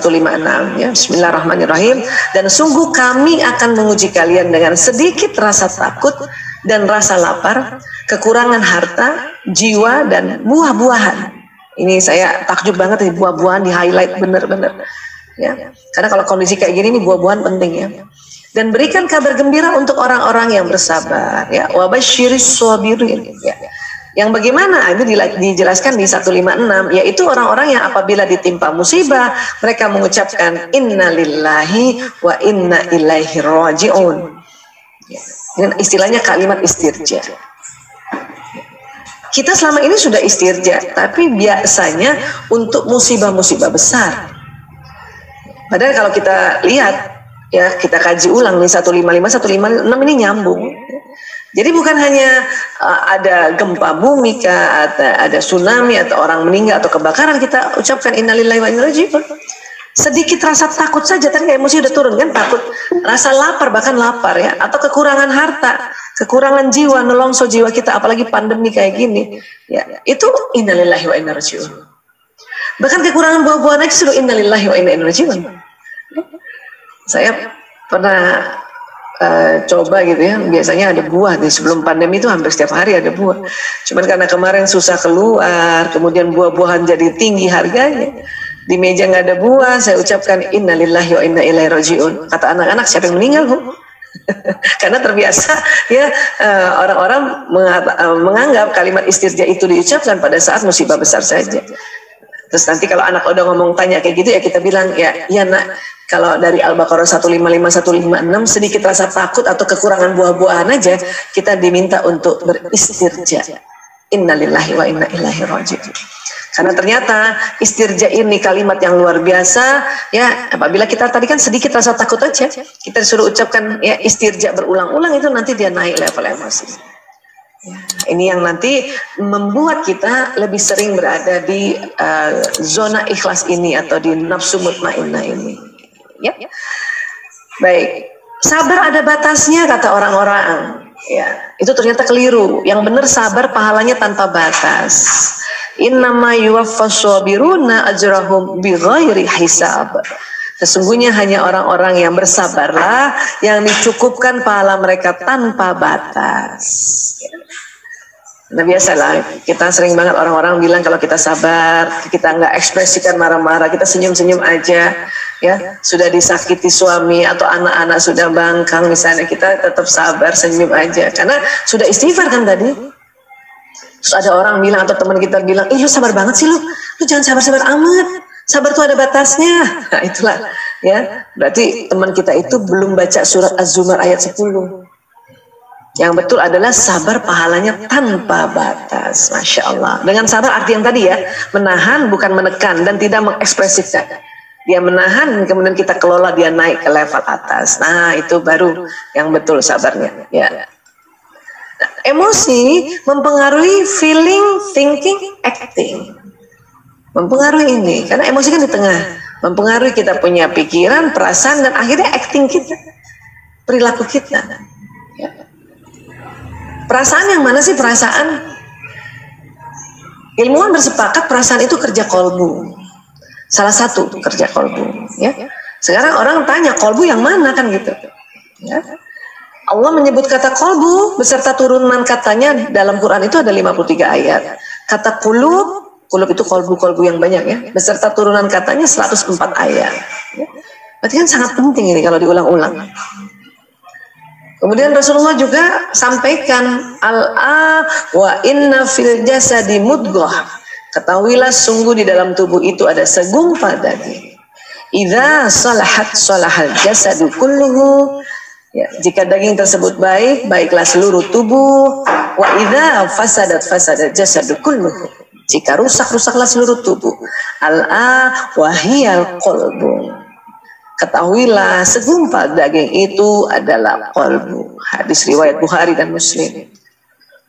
156 ya. Bismillahirrahmanirrahim. Dan sungguh kami akan menguji kalian dengan sedikit rasa takut dan rasa lapar, kekurangan harta, jiwa dan buah-buahan. Ini saya takjub banget nih, buah-buahan di highlight bener-bener ya. Karena kalau kondisi kayak gini nih buah-buahan penting ya. Dan berikan kabar gembira untuk orang-orang yang bersabar ya. Wa basyiris shabirin ya. Yang bagaimana itu dijelaskan di 156, yaitu orang-orang yang apabila ditimpa musibah mereka mengucapkan innalillahi wa inna ilaihi raji'un. Dengan istilahnya kalimat istirja. Kita selama ini sudah istirja, tapi biasanya untuk musibah-musibah besar. Padahal kalau kita lihat ya, kita kaji ulang nih 155 156 ini nyambung. Jadi bukan hanya ada gempa bumi kah, ada tsunami atau orang meninggal atau kebakaran kita ucapkan innalillahi wa inna ilaihi raji'un. Sedikit rasa takut saja, tadi emosi udah turun kan, takut, rasa lapar, bahkan lapar ya, atau kekurangan harta, kekurangan jiwa, nelongso jiwa kita, apalagi pandemi kayak gini ya, itu innalillahi wa inna ilaihi raji'un. Bahkan kekurangan buah-buahan aja sudah innalillahi wa inna ilaihi raji'un. Saya pernah coba gitu ya, biasanya ada buah nih, sebelum pandemi itu hampir setiap hari ada buah. Cuman karena kemarin susah keluar, kemudian buah-buahan jadi tinggi harganya, di meja nggak ada buah, saya ucapkan innalillahi wa inna ilaihi raji'un. Kata anak-anak, siapa yang meninggal Bu? Karena terbiasa ya, orang-orang menganggap kalimat istirja itu diucapkan pada saat musibah besar saja. Terus nanti kalau anak udah ngomong tanya kayak gitu ya, kita bilang ya nak, kalau dari Al-Baqarah 155 156 sedikit rasa takut atau kekurangan buah-buahan aja kita diminta untuk beristirja. innalillahi wa inna ilaihi raji'un. Karena ternyata istirja ini kalimat yang luar biasa ya. Apabila kita tadi kan sedikit rasa takut aja, kita disuruh ucapkan ya istirja berulang-ulang, itu nanti dia naik level emosi ya. Ini yang nanti membuat kita lebih sering berada di zona ikhlas ini atau di nafsu mutmainnah ini ya. Baik, sabar ada batasnya kata orang-orang ya. Itu ternyata keliru. Yang benar sabar pahalanya tanpa batas. Innama yuwaffas sabiruna ajrahum bighairi hisab. Sesungguhnya hanya orang-orang yang bersabarlah yang dicukupkan pahala mereka tanpa batas. Nah biasalah, kita sering banget orang-orang bilang kalau kita sabar, kita nggak ekspresikan marah-marah, kita senyum-senyum aja, ya. Sudah disakiti suami atau anak-anak sudah bangkang misalnya, kita tetap sabar, senyum aja, karena sudah istighfar kan tadi. Terus ada orang bilang atau teman kita bilang, lu sabar banget sih lu jangan sabar-sabar amat, sabar tuh ada batasnya. Nah itulah, ya. Berarti teman kita itu belum baca surat Az-Zumar ayat 10. Yang betul adalah sabar pahalanya tanpa batas. Masya Allah. Dengan sabar arti yang tadi ya, menahan bukan menekan dan tidak mengekspresikan. Dia menahan, kemudian kita kelola, dia naik ke level atas. Nah itu baru yang betul sabarnya ya. Nah, emosi mempengaruhi feeling, thinking, acting. Mempengaruhi ini, karena emosi kan di tengah. Mempengaruhi kita punya pikiran, perasaan, dan akhirnya acting kita, perilaku kita ya. Perasaan yang mana sih perasaan? Ilmuwan bersepakat perasaan itu kerja kolbu. Salah satu kerja kolbu. Ya. Sekarang orang tanya kolbu yang mana kan gitu. Ya. Allah menyebut kata kolbu beserta turunan katanya dalam Quran itu ada 53 ayat. Kata kulub itu kolbu-kolbu yang banyak ya. Beserta turunan katanya 104 ayat. Ya. Berarti kan sangat penting ini kalau diulang-ulang. Kemudian Rasulullah juga sampaikan wa inna fil jasadi mudghah. Ketahuilah sungguh di dalam tubuh itu ada segumpal daging. Idza salahat salahal jasadu kulluhu. Ya, jika daging tersebut baik, baiklah seluruh tubuh. Wa idza fasadat jasadu kulluhu. Jika rusak, rusaklah seluruh tubuh. Wa hiyal qalbu. Ketahuilah segumpal daging itu adalah qalbu. Hadis riwayat Bukhari dan Muslim.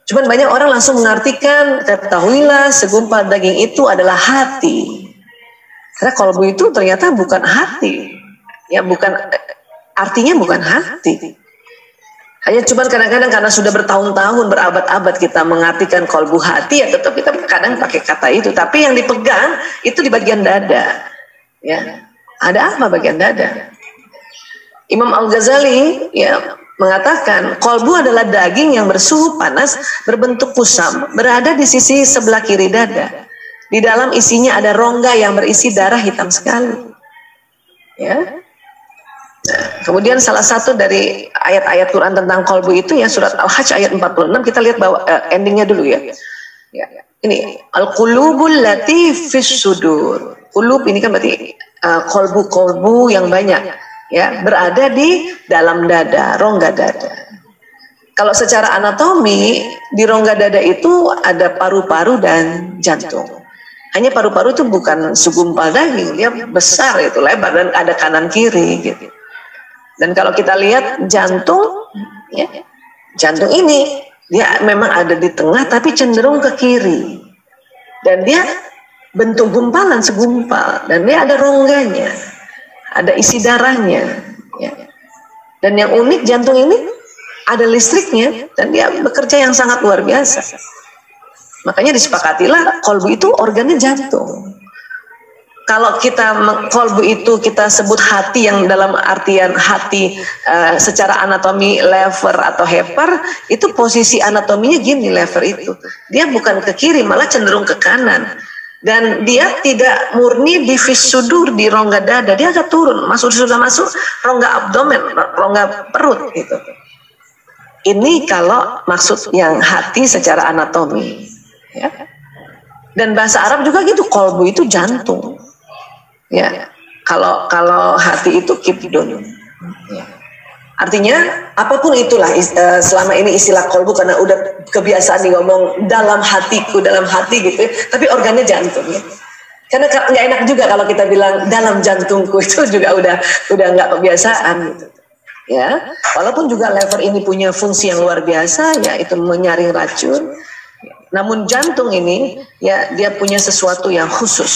Cuman banyak orang langsung mengartikan ketahuilah segumpal daging itu adalah hati. Karena qalbu itu ternyata bukan hati. Ya bukan, artinya bukan hati. Hanya cuman kadang-kadang karena sudah bertahun-tahun, berabad-abad kita mengartikan qalbu hati, ya tetap kita kadang pakai kata itu. Tapi yang dipegang itu di bagian dada. Ya. Ada apa bagian dada? Imam Al-Ghazali ya mengatakan qalbu adalah daging yang bersuhu panas berbentuk kusam berada di sisi sebelah kiri dada. Di dalam isinya ada rongga yang berisi darah hitam sekali. Ya. Nah, kemudian salah satu dari ayat-ayat Quran tentang qalbu itu ya surat Al-Hajj ayat 46, kita lihat bahwa endingnya dulu ya. Ya. Ini al-qulubul lati fis sudur. Qulub ini kan berarti kolbu-kolbu yang banyak ya berada di dalam dada, rongga dada. Kalau secara anatomi di rongga dada itu ada paru-paru dan jantung. Hanya paru-paru itu bukan segumpal daging, dia besar itu, lebar dan ada kanan kiri gitu. Dan kalau kita lihat jantung ya, jantung ini dia memang ada di tengah tapi cenderung ke kiri. Dan dia bentuk gumpalan segumpal dan dia ada rongganya, ada isi darahnya ya. Dan yang unik jantung ini ada listriknya dan dia bekerja yang sangat luar biasa. Makanya disepakatilah qalbu itu organnya jantung. Kalau kita qalbu itu kita sebut hati yang dalam artian hati secara anatomi lever atau heper, itu posisi anatominya gini, lever itu dia bukan ke kiri malah cenderung ke kanan. Dan dia tidak murni di sudur, di rongga dada, dia agak turun, sudah masuk rongga abdomen, rongga perut gitu. Ini kalau maksud yang hati secara anatomi ya. Dan bahasa Arab juga gitu, qalbu itu jantung ya. Kalau hati itu kibdun ya. Artinya apapun itulah selama ini istilah kolbu karena udah kebiasaan nih ngomong dalam hatiku, dalam hati gitu, tapi organnya jantung ya. Karena nggak enak juga kalau kita bilang dalam jantungku, itu juga udah nggak kebiasaan gitu. Ya, walaupun juga lever ini punya fungsi yang luar biasa, ya itu menyaring racun. Namun jantung ini ya dia punya sesuatu yang khusus.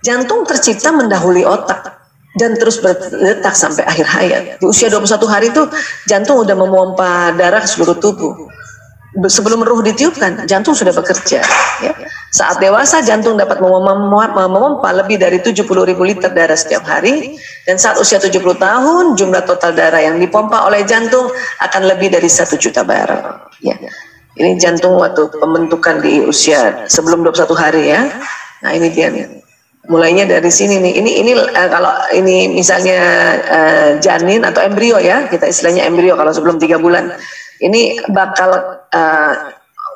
Jantung tercipta mendahului otak dan terus berdetak sampai akhir hayat. Di usia 21 hari itu jantung udah memompa darah ke seluruh tubuh. Sebelum ruh ditiupkan, jantung sudah bekerja. Ya. Saat dewasa, jantung dapat memompa lebih dari 70.000 liter darah setiap hari. Dan saat usia 70 tahun, jumlah total darah yang dipompa oleh jantung akan lebih dari 1 juta barel. Ya. Ini jantung waktu pembentukan di usia sebelum 21 hari ya. Nah ini dia nih. Mulainya dari sini nih. Ini kalau ini misalnya janin atau embrio ya, kita istilahnya embrio kalau sebelum 3 bulan. Ini bakal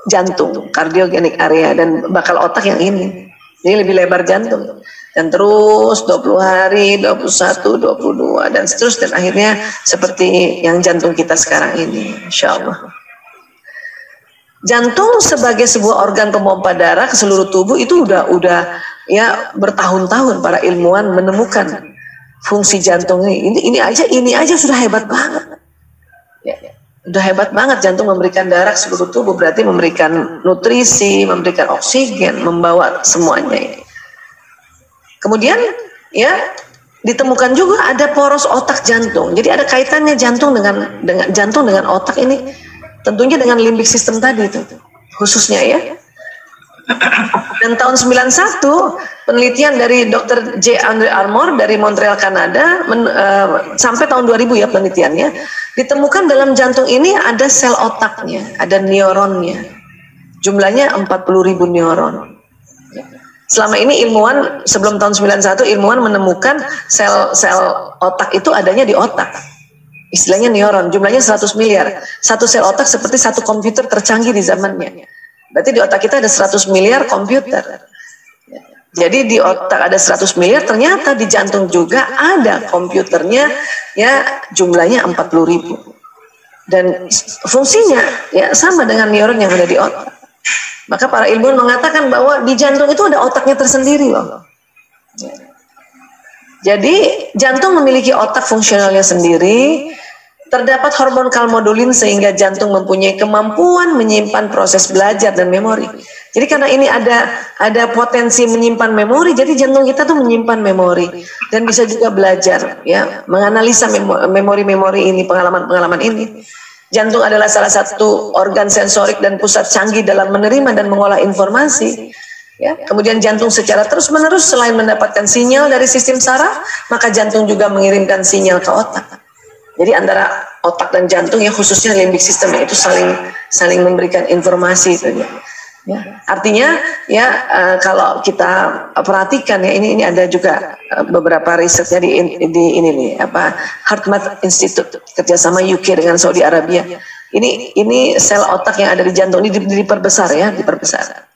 jantung, kardiogenik area, dan bakal otak yang ini. Ini lebih lebar jantung. Dan terus 20 hari, 21, 22 dan seterusnya, dan akhirnya seperti yang jantung kita sekarang ini, insya Allah. Jantung sebagai sebuah organ pemompa darah ke seluruh tubuh itu udah ya bertahun-tahun para ilmuwan menemukan fungsi jantung ini. Ini aja sudah hebat banget. Ya, udah hebat banget jantung memberikan darah ke seluruh tubuh, berarti memberikan nutrisi, memberikan oksigen, membawa semuanya. Kemudian ya ditemukan juga ada poros otak jantung. Jadi ada kaitannya jantung dengan otak ini. Tentunya dengan limbik sistem tadi itu khususnya ya. Dan tahun 91 penelitian dari Dr. J. Andre Armour dari Montreal, Kanada sampai tahun 2000 ya penelitiannya, ditemukan dalam jantung ini ada sel otaknya, ada neuronnya. Jumlahnya 40.000 neuron. Selama ini ilmuwan sebelum tahun 91 ilmuwan menemukan sel otak itu adanya di otak. Istilahnya neuron, jumlahnya 100 miliar. Satu sel otak seperti satu komputer tercanggih di zamannya. Berarti di otak kita ada 100 miliar komputer. Jadi di otak ada 100 miliar, ternyata di jantung juga ada komputernya, ya jumlahnya 40.000. Dan fungsinya ya sama dengan neuron yang ada di otak. Maka para ilmuwan mengatakan bahwa di jantung itu ada otaknya tersendiri loh. Jadi jantung memiliki otak fungsionalnya sendiri, terdapat hormon kalmodulin sehingga jantung mempunyai kemampuan menyimpan proses belajar dan memori. Jadi karena ini ada potensi menyimpan memori, jadi jantung kita tuh menyimpan memori dan bisa juga belajar, ya, menganalisa memori-memori ini, pengalaman-pengalaman ini. Jantung adalah salah satu organ sensorik dan pusat canggih dalam menerima dan mengolah informasi. Ya, kemudian jantung secara terus-menerus selain mendapatkan sinyal dari sistem saraf, maka jantung juga mengirimkan sinyal ke otak. Jadi antara otak dan jantung ya khususnya limbik sistem itu saling memberikan informasi itu ya. Ya, artinya ya kalau kita perhatikan ya ini ada juga beberapa risetnya di ini nih HeartMath Institute kerjasama UK dengan Saudi Arabia. Ini sel otak yang ada di jantung ini diperbesar ya, diperbesar.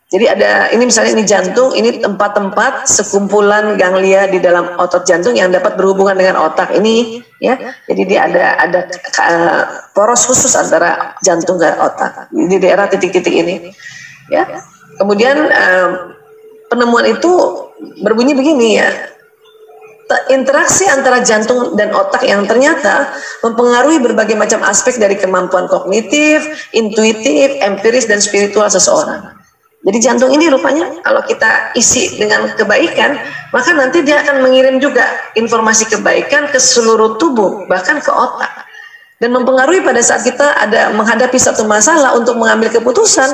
Jadi ada ini misalnya ini jantung, ini tempat-tempat sekumpulan ganglia di dalam otot jantung yang dapat berhubungan dengan otak ini ya. Jadi dia ada poros khusus antara jantung dan otak di daerah titik-titik ini ya. Kemudian penemuan itu berbunyi begini ya. Interaksi antara jantung dan otak yang ternyata mempengaruhi berbagai macam aspek dari kemampuan kognitif, intuitif, empiris dan spiritual seseorang. Jadi jantung ini rupanya kalau kita isi dengan kebaikan, maka nanti dia akan mengirim juga informasi kebaikan ke seluruh tubuh, bahkan ke otak. Dan mempengaruhi pada saat kita ada menghadapi satu masalah untuk mengambil keputusan,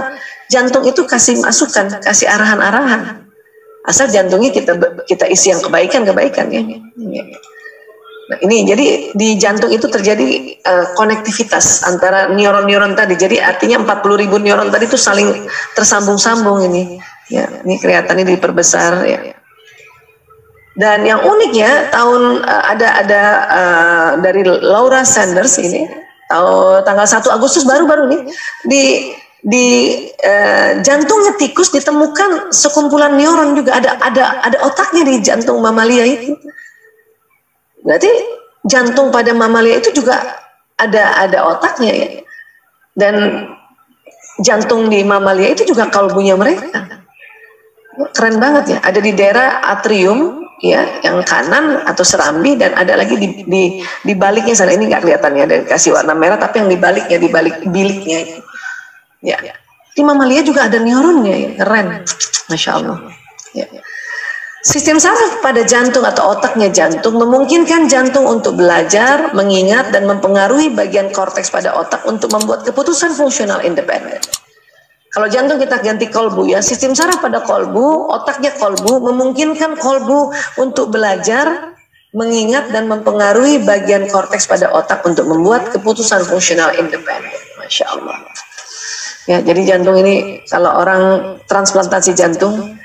jantung itu kasih masukan, kasih arahan-arahan. Asal jantungnya kita isi yang kebaikan ya. Nah, ini jadi di jantung itu terjadi konektivitas antara neuron-neuron tadi. Jadi artinya 40.000 neuron tadi itu saling tersambung-sambung ini. Ya, ini kelihatannya diperbesar ya. Dan yang uniknya ada dari Laura Sanders ini tanggal 1 Agustus baru-baru nih di jantungnya tikus ditemukan sekumpulan neuron juga ada otaknya di jantung mamalia itu. Berarti jantung pada mamalia itu juga ada otaknya ya. Dan jantung di mamalia itu juga kalbunya mereka. Keren banget ya. Ada di daerah atrium ya, yang kanan atau serambi, dan ada lagi di baliknya sana. Ini nggak kelihatan ya, ada kasih warna merah, tapi yang di baliknya, di balik biliknya itu. Ya. Di mamalia juga ada neuronnya ya. Keren. Masya Allah. Ya. Sistem saraf pada jantung atau otaknya jantung memungkinkan jantung untuk belajar, mengingat, dan mempengaruhi bagian korteks pada otak untuk membuat keputusan fungsional independen. Kalau jantung kita ganti kolbu ya, sistem saraf pada kolbu, otaknya kolbu, memungkinkan kolbu untuk belajar, mengingat, dan mempengaruhi bagian korteks pada otak untuk membuat keputusan fungsional independen. Masya Allah. Ya, jadi jantung ini kalau orang transplantasi jantung,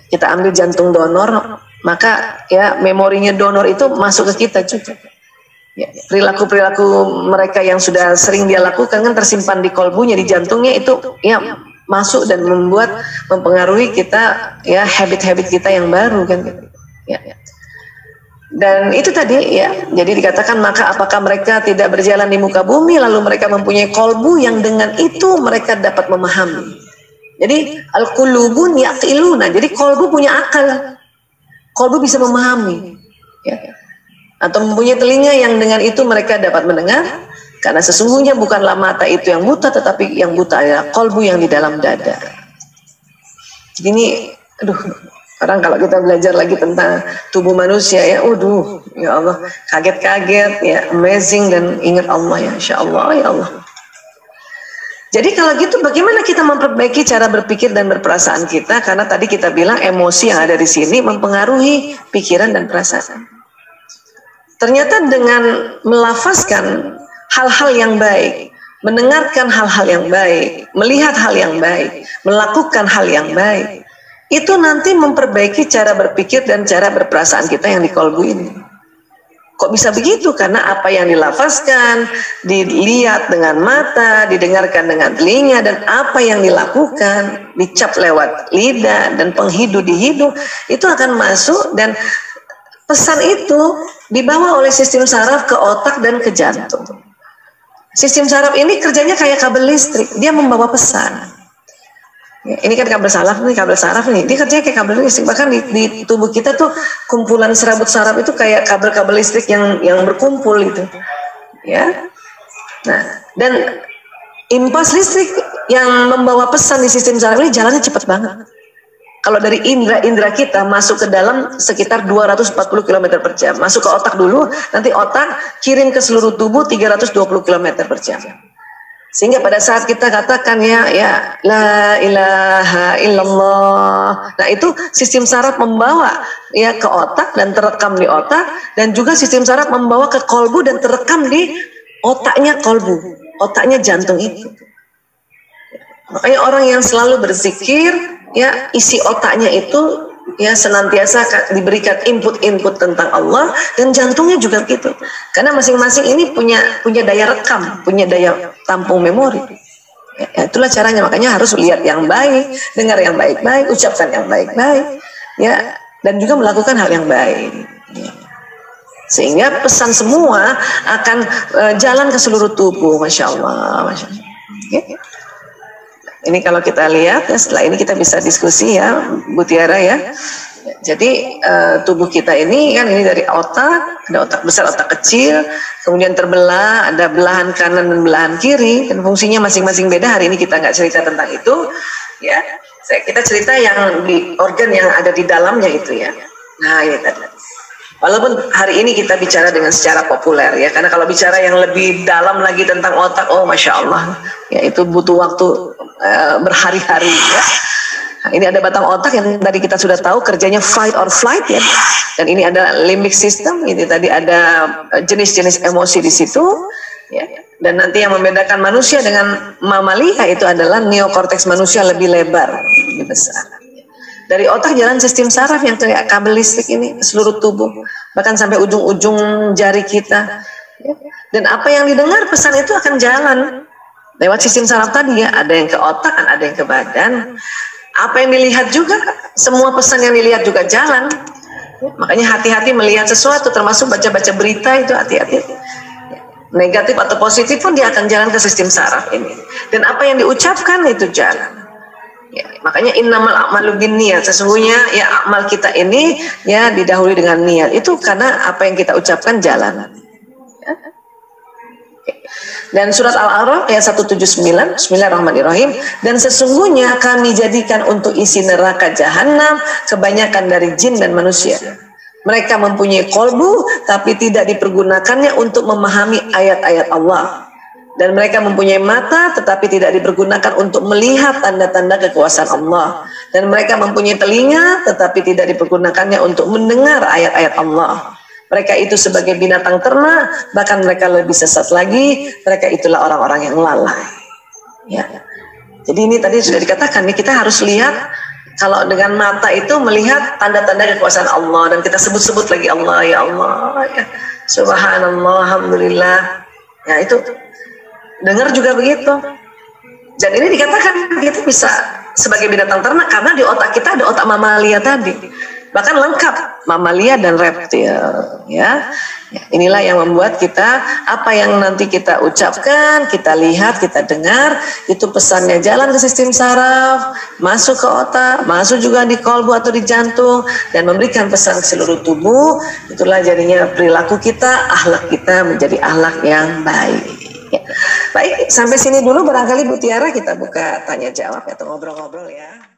kita ambil jantung donor, maka ya memorinya donor itu masuk ke kita juga. Ya, perilaku-perilaku mereka yang sudah sering dia lakukan kan tersimpan di kolbunya, di jantungnya itu ya masuk dan mempengaruhi kita ya, habit-habit kita yang baru kan. Ya. Dan itu tadi ya, jadi dikatakan maka apakah mereka tidak berjalan di muka bumi lalu mereka mempunyai kolbu yang dengan itu mereka dapat memahami. Jadi al-qulubun yaqiluna. Jadi kolbu punya akal. Kolbu bisa memahami. Ya. Atau mempunyai telinga yang dengan itu mereka dapat mendengar. Karena sesungguhnya bukanlah mata itu yang buta, tetapi yang buta adalah kolbu yang di dalam dada. Jadi ini, aduh, kadang kalau kita belajar lagi tentang tubuh manusia ya, ya Allah, kaget-kaget ya, amazing, dan ingat Allah ya, insya Allah ya Allah. Jadi kalau gitu bagaimana kita memperbaiki cara berpikir dan berperasaan kita? Karena tadi kita bilang emosi yang ada di sini mempengaruhi pikiran dan perasaan. Ternyata dengan melafazkan hal-hal yang baik, mendengarkan hal-hal yang baik, melihat hal yang baik, melakukan hal yang baik, itu nanti memperbaiki cara berpikir dan cara berperasaan kita yang di kolbu ini. Kok bisa begitu? Karena apa yang dilafazkan, dilihat dengan mata, didengarkan dengan telinga, dan apa yang dilakukan, dicap lewat lidah dan penghidu di hidung, itu akan masuk, dan pesan itu dibawa oleh sistem saraf ke otak dan ke jantung. Sistem saraf ini kerjanya kayak kabel listrik, dia membawa pesan. Ini kan kabel saraf nih, dia kerjanya kayak kabel listrik. Bahkan di tubuh kita tuh kumpulan serabut saraf itu kayak kabel-kabel listrik yang berkumpul itu, ya. Nah, dan impuls listrik yang membawa pesan di sistem saraf ini jalannya cepat banget. Kalau dari indera kita masuk ke dalam sekitar 240 km per jam, masuk ke otak dulu, nanti otak kirim ke seluruh tubuh 320 km per jam. Sehingga pada saat kita katakan ya la ilaha illallah, nah itu sistem saraf membawa ya ke otak dan terekam di otak, dan juga sistem saraf membawa ke kolbu dan terekam di otaknya kolbu, otaknya jantung itu. Makanya orang yang selalu berzikir ya, isi otaknya itu ya senantiasa diberikan input-input tentang Allah, dan jantungnya juga gitu. Karena masing-masing ini punya daya rekam, punya daya tampung memori. Ya, itulah caranya. Makanya harus lihat yang baik, dengar yang baik-baik, ucapkan yang baik-baik, ya, dan juga melakukan hal yang baik. Ya. Sehingga pesan semua akan jalan ke seluruh tubuh. Masya Allah, Masya Allah. Ya. Ini kalau kita lihat ya, setelah ini kita bisa diskusi ya Bu Tiara ya. Jadi tubuh kita ini kan ini dari otak, ada otak besar, otak kecil, kemudian terbelah, ada belahan kanan dan belahan kiri, dan fungsinya masing-masing beda. Hari ini kita nggak cerita tentang itu ya. Kita cerita yang di organ yang ada di dalamnya itu ya. Nah ini tadi. Walaupun hari ini kita bicara dengan secara populer ya, karena kalau bicara yang lebih dalam lagi tentang otak, oh Masya Allah, ya itu butuh waktu berhari-hari ya. Nah, ini ada batang otak yang tadi kita sudah tahu kerjanya fight or flight ya, dan ini ada limbic system, ini tadi ada jenis-jenis emosi di situ ya. Dan nanti yang membedakan manusia dengan mamalia itu adalah neokorteks manusia lebih lebar, lebih besar. Dari otak jalan sistem saraf yang kayak kabel listrik ini seluruh tubuh, bahkan sampai ujung-ujung jari kita. Dan apa yang didengar pesan itu akan jalan lewat sistem saraf tadi ya. Ada yang ke otak, ada yang ke badan. Apa yang dilihat juga, semua pesan yang dilihat juga jalan. Makanya hati-hati melihat sesuatu, termasuk baca-baca berita itu hati-hati. Negatif atau positif pun dia akan jalan ke sistem saraf ini. Dan apa yang diucapkan itu jalan. Ya, makanya innamal a'malu binniyat, sesungguhnya ya amal kita ini ya didahului dengan niat. Itu karena apa yang kita ucapkan jalan. Dan surat Al-A'raf ayat 179, Bismillahirrahmanirrahim. Dan sesungguhnya kami jadikan untuk isi neraka jahanam kebanyakan dari jin dan manusia. Mereka mempunyai kolbu tapi tidak dipergunakannya untuk memahami ayat-ayat Allah. Dan mereka mempunyai mata tetapi tidak dipergunakan untuk melihat tanda-tanda kekuasaan Allah. Dan mereka mempunyai telinga tetapi tidak dipergunakannya untuk mendengar ayat-ayat Allah. Mereka itu sebagai binatang ternak, bahkan mereka lebih sesat lagi. Mereka itulah orang-orang yang lalai. Ya. Jadi ini tadi sudah dikatakan, nih kita harus lihat. Kalau dengan mata itu melihat tanda-tanda kekuasaan Allah, dan kita sebut-sebut lagi Allah, ya Allah, ya Subhanallah, Alhamdulillah. Ya itu dengar juga begitu. Dan ini dikatakan kita bisa sebagai binatang ternak karena di otak kita ada otak mamalia tadi. Bahkan lengkap mamalia dan reptil, ya. Inilah yang membuat kita apa yang nanti kita ucapkan, kita lihat, kita dengar, itu pesannya jalan ke sistem saraf, masuk ke otak, masuk juga di kolbu atau di jantung, dan memberikan pesan ke seluruh tubuh. Itulah jadinya perilaku kita, akhlak kita menjadi akhlak yang baik. Ya. Baik, sampai sini dulu barangkali Bu Tiara, kita buka tanya jawab atau ngobrol-ngobrol ya.